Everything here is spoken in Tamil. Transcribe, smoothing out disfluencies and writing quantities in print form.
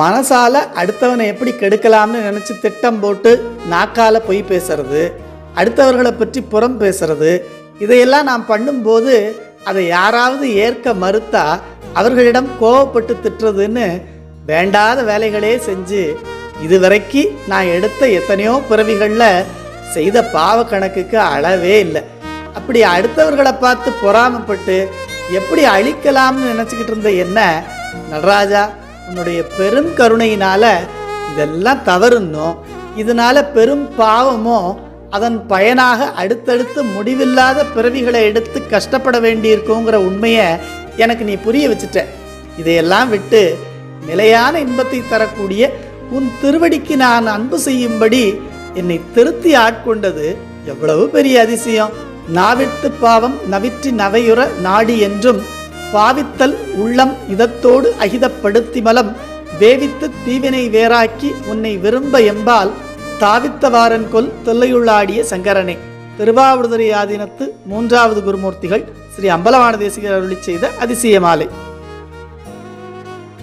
மனசால அடுத்தவனை எப்படி கெடுக்கலாம்னு நினச்சி திட்டம் போட்டு நாக்கால பொய் பேசுறது, அடுத்தவர்களை பற்றி புறம் பேசுறது, இதையெல்லாம் நாம் பண்ணும்போது அதை யாராவது ஏற்க மறுத்தா அவர்களிடம் கோவப்பட்டு திட்டுறதுன்னு வேண்டாத வேலைகளே செஞ்சு இதுவரைக்கும் நான் எடுத்த எத்தனையோ பிறவிகளில் செய்த பாவ கணக்குக்கு அளவே இல்லை. அப்படி அடுத்தவர்களை பார்த்து பொறாமப்பட்டு எப்படி அழிக்கலாம்னு நினச்சிக்கிட்டு இருந்த என்ன, நடராஜா உன்னுடைய பெரும் கருணையினால இதெல்லாம் தவறுன்னும் இதனால பெரும் பாவமோ அதன் பயனாக அடுத்தடுத்து முடிவில்லாத பிறவிகளை எடுத்து கஷ்டப்பட வேண்டியிருக்குங்கிற உண்மையை எனக்கு நீ புரிய வச்சுட்ட. இதையெல்லாம் விட்டு நிலையான இன்பத்தை தரக்கூடிய உன் திருவடிக்கு நான் அன்பு செய்யும்படி என்னை திருத்தி ஆட்கொண்டது எவ்வளவு பெரிய அதிசயம். நாவிட்டு பாவம் நவிற்றி நவையுற நாடி என்றும் பாவித்தல் உள்ளம் இதத்தோடு அகிதப்படுத்தி மலம் வேவித்து தீவினை வேறாக்கி உன்னை விரும்ப எம்பால் தாவித்தவாரன் கொல் தொல்லையுள்ளாடிய சங்கரனே. திருவாவடுதுறை ஆதீனத்து 3வது குருமூர்த்திகள் ஸ்ரீ அம்பலவாண தேசிகர் அருளி செய்த அதிசய மாலை.